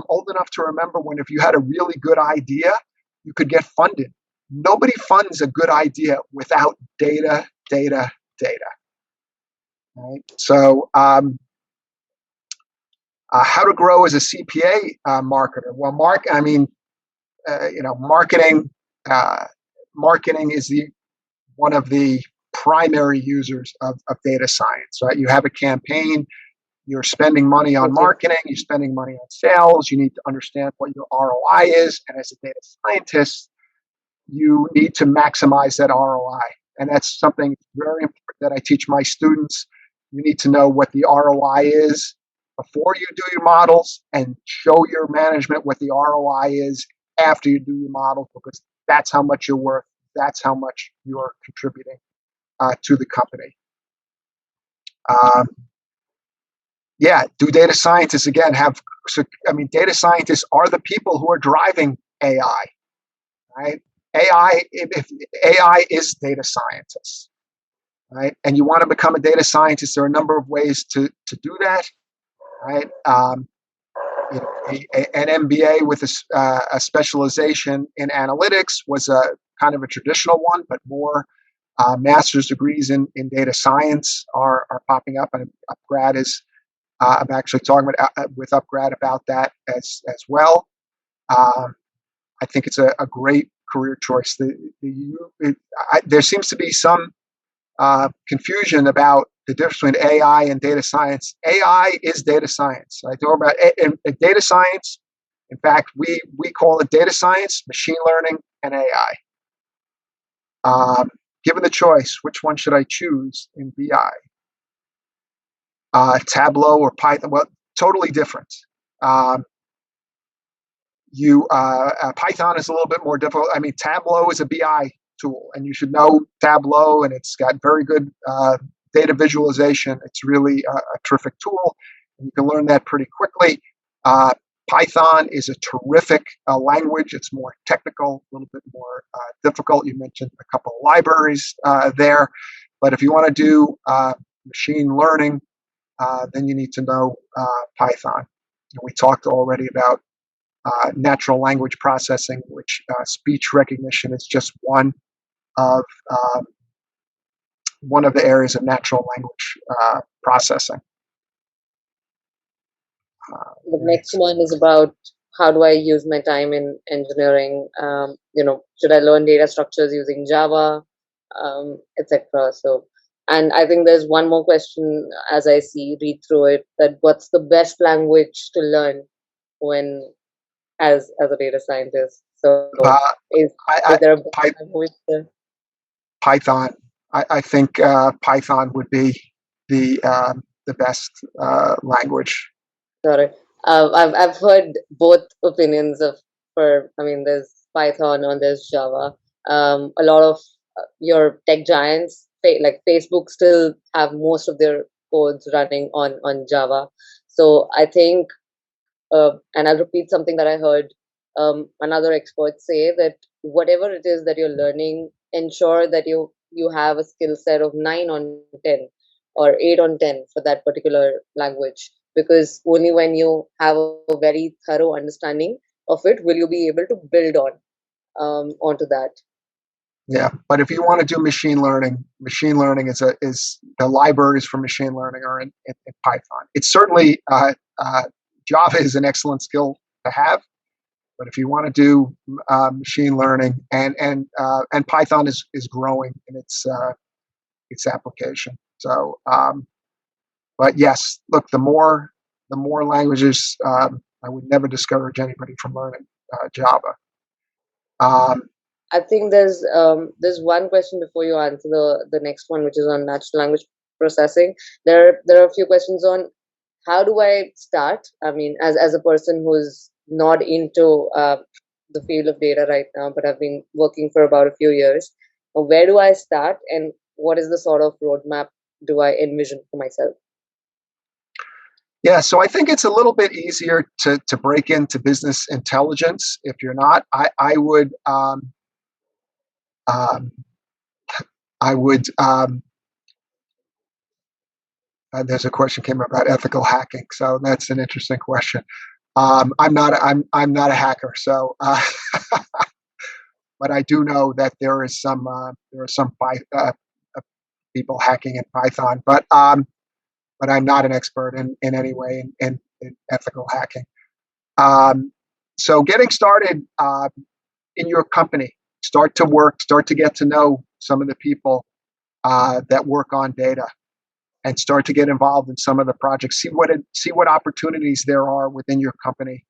old enough to remember when if you had a really good idea, you could get funded. Nobody funds a good idea without data. Right? So, how to grow as a CPA marketer? Well, marketing is one of the primary users of data science. Right? You have a campaign. You're spending money on marketing, you're spending money on sales, you need to understand what your ROI is. And as a data scientist, you need to maximize that ROI. And that's something very important that I teach my students. You need to know what the ROI is before you do your models and show your management what the ROI is after you do your models, because that's how much you're worth. That's how much you're contributing to the company. Do data scientists again data scientists are the people who are driving AI, right? If AI is data scientists, right? And you want to become a data scientist, there are a number of ways to do that, right? An MBA with a specialization in analytics was a kind of a traditional one, but more master's degrees in data science are popping up, and upGrad is. I'm actually talking with upGrad about that as well. I think it's a great career choice. There seems to be some confusion about the difference between AI and data science. AI is data science. I talk about data science. In fact, we call it data science, machine learning, and AI. Given the choice, which one should I choose in BI? Tableau or Python, well, totally different. Python is a little bit more difficult. I mean, Tableau is a BI tool, and you should know Tableau, and it's got very good data visualization. It's really a terrific tool, and you can learn that pretty quickly. Python is a terrific language. It's more technical, a little bit more difficult. You mentioned a couple of libraries there, but if you want to do machine learning, then you need to know Python. And we talked already about natural language processing, which speech recognition is just one of the areas of natural language processing. The next one is about how do I use my time in engineering? Should I learn data structures using Java? etc. So, and I think there's one more question as I read through it, that what's the best language to learn when as a data scientist? So Uh, is I, there a best I, language? Python. I think Python would be the best language. Sorry, I've heard both opinions of for. I mean, there's Python and there's Java. A lot of your tech giants, like Facebook, still have most of their codes running on Java. So I think, and I'll repeat something that I heard another expert say, that whatever it is that you're learning, ensure that you have a skill set of 9 on 10 or 8 on 10 for that particular language, because only when you have a very thorough understanding of it will you be able to build on onto that. Yeah, but if you want to do machine learning is the libraries for machine learning are in Python. It's certainly Java is an excellent skill to have, but if you want to do machine learning and Python is growing in its application. So, but yes, look, the more languages, I would never discourage anybody from learning Java. Um, I think there's one question before you answer the next one, which is on natural language processing. There are a few questions on how do I start? I mean, as a person who's not into the field of data right now, but I've been working for about a few years, where do I start, and what is the sort of roadmap do I envision for myself? Yeah, so I think it's a little bit easier to break into business intelligence. If you're not, um, I would. There's a question came up about ethical hacking, so that's an interesting question. I'm not a hacker, so but I do know that there are some people hacking in Python, but I'm not an expert in any way in ethical hacking. So getting started in your company, start to get to know some of the people that work on data, and start to get involved in some of the projects. See what opportunities there are within your company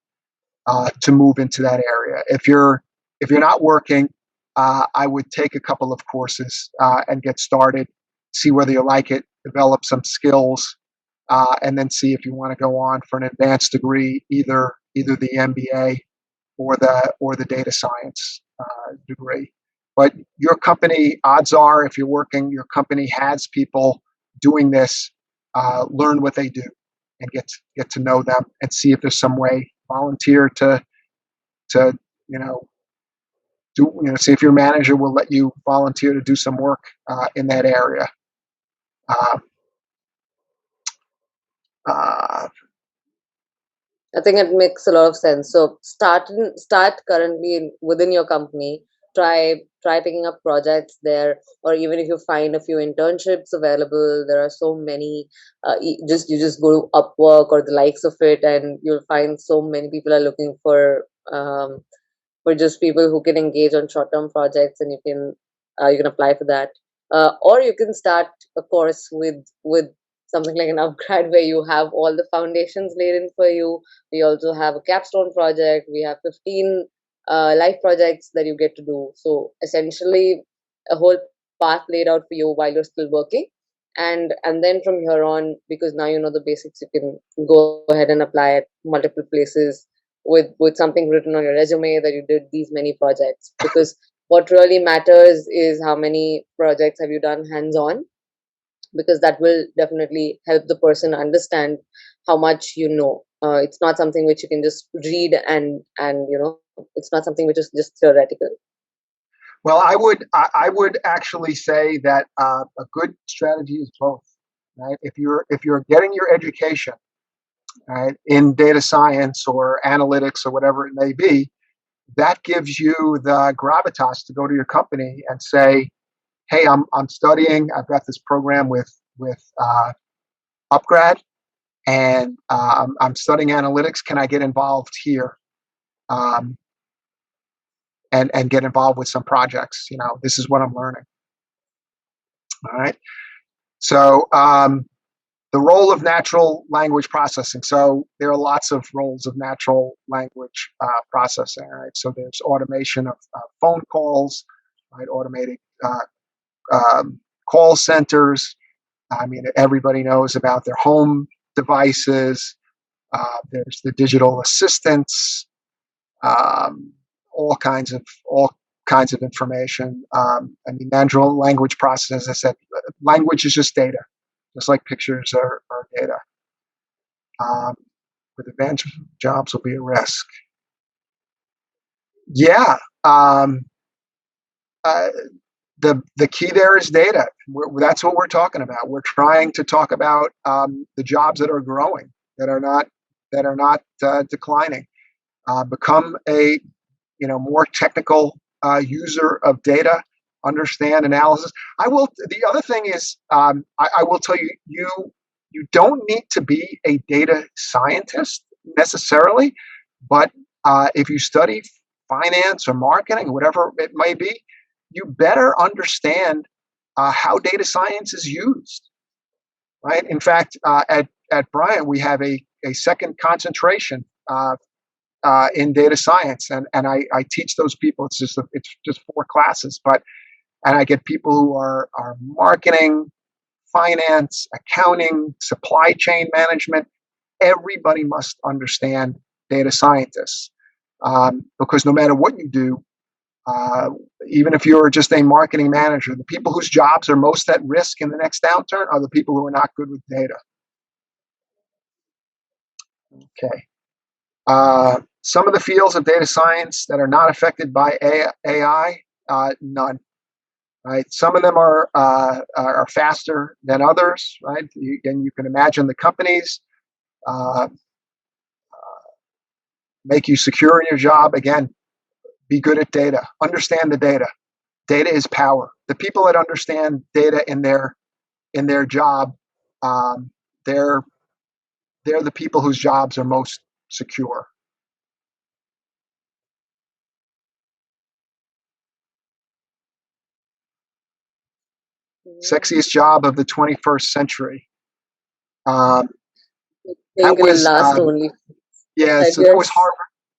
to move into that area. If you're not working, I would take a couple of courses and get started. See whether you like it, develop some skills, and then see if you want to go on for an advanced degree, either the MBA or the data science degree. But your company, odds are, if you're working, your company has people doing this. Learn what they do and get to know them, and see if there's some way. Volunteer to you know see if your manager will let you volunteer to do some work in that area. Uh, uh, I think it makes a lot of sense. So start currently within your company. Try picking up projects there, or even if you find a few internships available, there are so many. You just go to Upwork or the likes of it, and you'll find so many people are looking for just people who can engage on short term projects, and you can apply for that. Or you can start a course with something like an upgrad where you have all the foundations laid in for you. We also have a capstone project. We have 15 life projects that you get to do. So essentially, a whole path laid out for you while you're still working. And then from here on, because now you know the basics, you can go ahead and apply at multiple places with something written on your resume that you did these many projects. Because what really matters is how many projects have you done hands on, because that will definitely help the person understand how much you know. It's not something which you can just read, and it's not something which is just theoretical. well, I would actually say that a good strategy is both. Right? If you're getting your education, right, in data science or analytics or whatever it may be, that gives you the gravitas to go to your company and say, "Hey, I'm studying. I've got this program with upGrad, and I'm studying analytics. Can I get involved here um, and get involved with some projects? This is what I'm learning." All right. So the role of natural language processing. So there are lots of roles of natural language processing. Right. So there's automation of phone calls, right? Automated call centers. I mean, everybody knows about their home devices. There's the digital assistants, um, all kinds of information. I mean, natural language processing. As I said, language is just data, just like pictures are data. With advanced jobs will be a risk. Yeah. The key there is data. That's what we're talking about. We're trying to talk about the jobs that are growing, that are not declining. Become a more technical user of data. Understand analysis. I will. The other thing is, I will tell you, you don't need to be a data scientist necessarily, but if you study finance or marketing, whatever it may be, you better understand how data science is used, right? In fact, at Bryant, we have a second concentration in data science, and I teach those people. It's just 4 classes, and I get people who are marketing, finance, accounting, supply chain management. Everybody must understand data scientists, because no matter what you do, even if you're just a marketing manager, the people whose jobs are most at risk in the next downturn are the people who are not good with data. Okay. Some of the fields of data science that are not affected by AI, none. Right. Some of them are faster than others. Right. And you can imagine the companies make you secure in your job. Again, be good at data. Understand the data. Data is power. The people that understand data in their job, they're the people whose jobs are most secure. Sexiest job of the 21st century. That was only. Yeah, so that was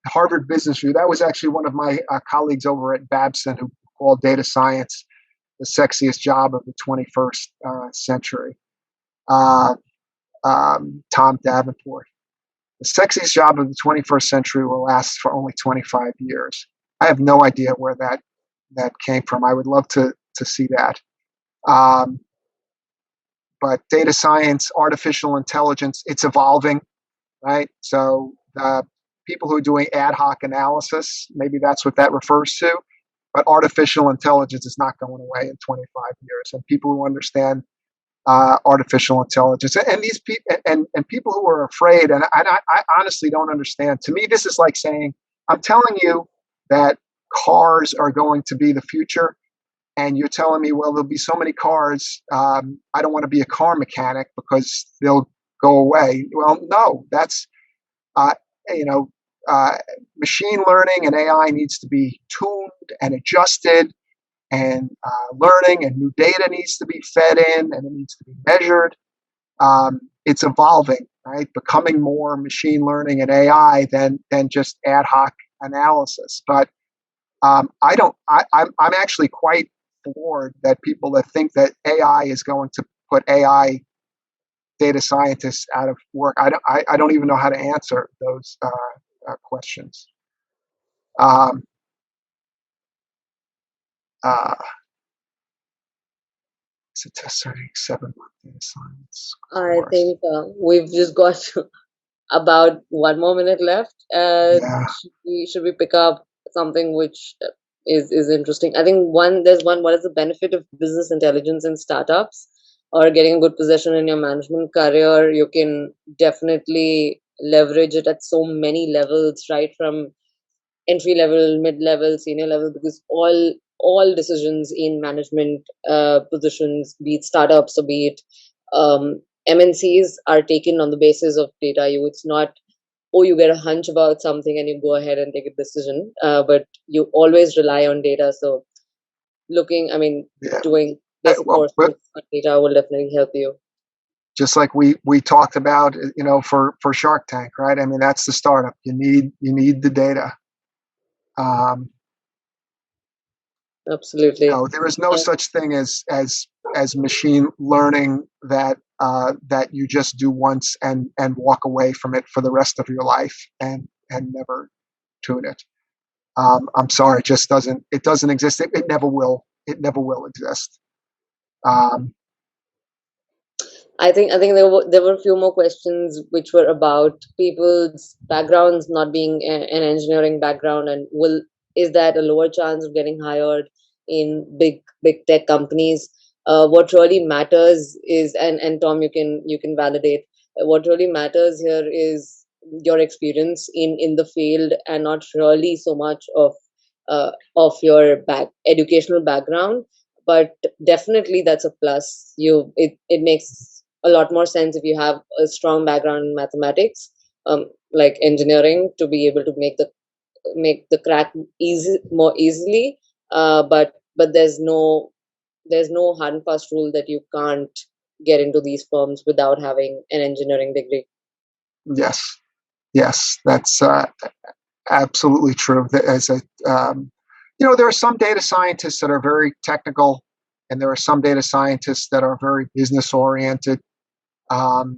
Harvard Business Review. That was actually one of my colleagues over at Babson who called data science the sexiest job of the 21st century. Tom Davenport. The sexiest job of the 21st century will last for only 25 years. I have no idea where that came from. I would love to see that. But data science, artificial intelligence, it's evolving, right? So people who are doing ad hoc analysis, maybe that's what that refers to. But artificial intelligence is not going away in 25 years. And people who understand artificial intelligence and these people and people who are afraid, and I honestly don't understand. To me, this is like saying, I'm telling you that cars are going to be the future, and you're telling me, well, there'll be so many cars. I don't want to be a car mechanic because they'll go away. Well, no, that's machine learning and AI needs to be tuned and adjusted, and learning and new data needs to be fed in, and it needs to be measured. It's evolving, right? Becoming more machine learning and AI than just ad hoc analysis. But I'm actually quite floored that people that think that AI is going to put AI data scientists out of work. I don't even know how to answer those questions. It's a test starting 7-month data science course. I think we've just got about 1 more minute left. Yeah. Should we pick up something which is interesting? I think there's one. What is the benefit of business intelligence in startups or getting a good position in your management career? You can definitely leverage it at so many levels, right from entry level, mid level, senior level, because all decisions in management positions, be it startups or be it MNCs, are taken on the basis of data. It's not, you get a hunch about something and you go ahead and take a decision, but you always rely on data. So doing plus courses on data will definitely help you. Just like we talked about, for Shark Tank, right? I mean, that's the startup. You need the data. Absolutely. No, there is no such thing as machine learning that you just do once and walk away from it for the rest of your life and never tune it. I'm sorry, it doesn't exist. It never will. It never will exist. I think there were a few more questions which were about people's backgrounds not being an engineering background, and is that a lower chance of getting hired in big tech companies? What really matters is, and Tom, you can validate, what really matters here is your experience in the field, and not really so much of your educational background. But definitely that's a plus. It makes a lot more sense if you have a strong background in mathematics, like engineering, to be able to make the crack more easily. But there's no hard and fast rule that you can't get into these firms without having an engineering degree. Yes, that's absolutely true. As there are some data scientists that are very technical, and there are some data scientists that are very business oriented. There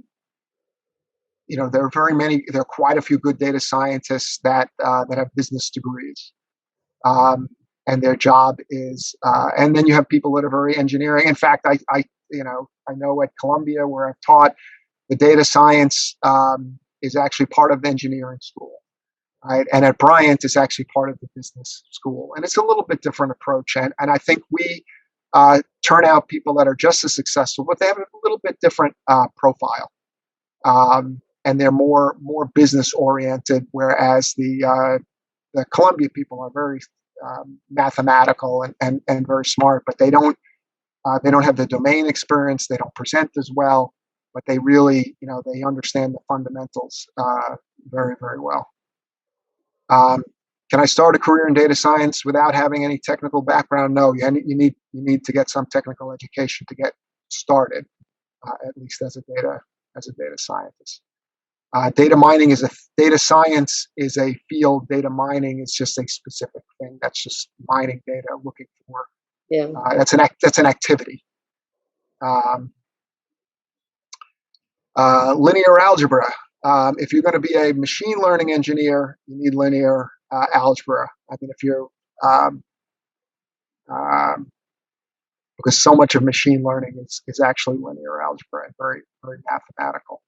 are quite a few good data scientists that have business degrees, and their job is. And then you have people that are very engineering. In fact, I know at Columbia, where I've taught, the data science is actually part of the engineering school, right? And at Bryant, it's actually part of the business school, and it's a little bit different approach. And I think we turn out people that are just as successful, but they have a little bit different profile. And they're more business oriented, whereas the Columbia people are very mathematical and very smart, but they don't have the domain experience. They don't present as well, but they really, they understand the fundamentals very, very well. Can I start a career in data science without having any technical background? No, you need to get some technical education to get started, at least as a data scientist. Data science is a field. Data mining is just a specific thing. That's just mining data, looking for. Yeah. That's an activity. Linear algebra. If you're going to be a machine learning engineer, you need linear algebra. I mean, if you're because so much of machine learning is actually linear algebra and very, very mathematical.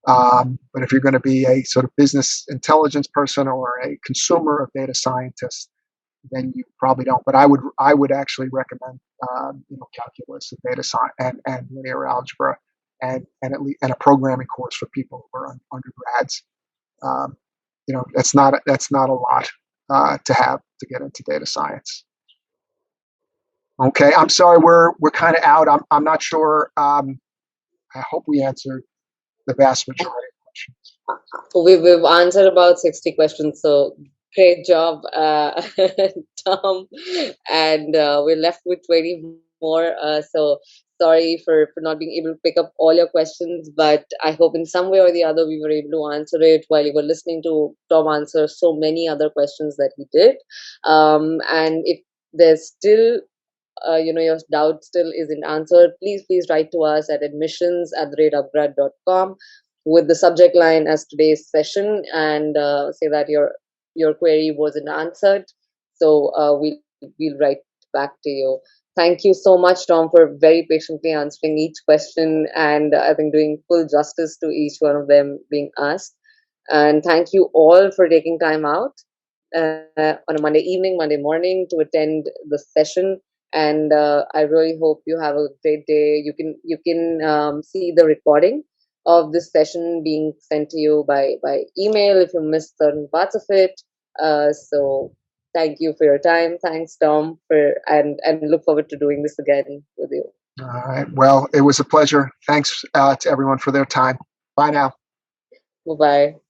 But if you're going to be a sort of business intelligence person or a consumer of data scientists, then you probably don't. But I would actually recommend calculus and data science and linear algebra and a programming course for people who are undergrads. That's not a lot to have to get into data science. Okay, I'm sorry, we're kind of out. I'm not sure. I hope we answered the vast majority of questions. We've answered about 60 questions, so great job, Tom. And we're left with 20 more. So sorry for not being able to pick up all your questions, but I hope in some way or the other we were able to answer it while you were listening to Tom answer so many other questions that he did. And if there's still your doubt still isn't answered, please write to us at admissions@upgrad.com with the subject line as today's session, and say that your query wasn't answered. So we'll write back to you. Thank you so much, Tom, for very patiently answering each question, and I think doing full justice to each one of them being asked. And thank you all for taking time out on a Monday evening, Monday morning to attend the session. And I really hope you have a great day. You can see the recording of this session being sent to you by email if you missed certain parts of it. So thank you for your time. Thanks, Tom, and look forward to doing this again with you. All right. Well, it was a pleasure. Thanks to everyone for their time. Bye now. Bye-bye.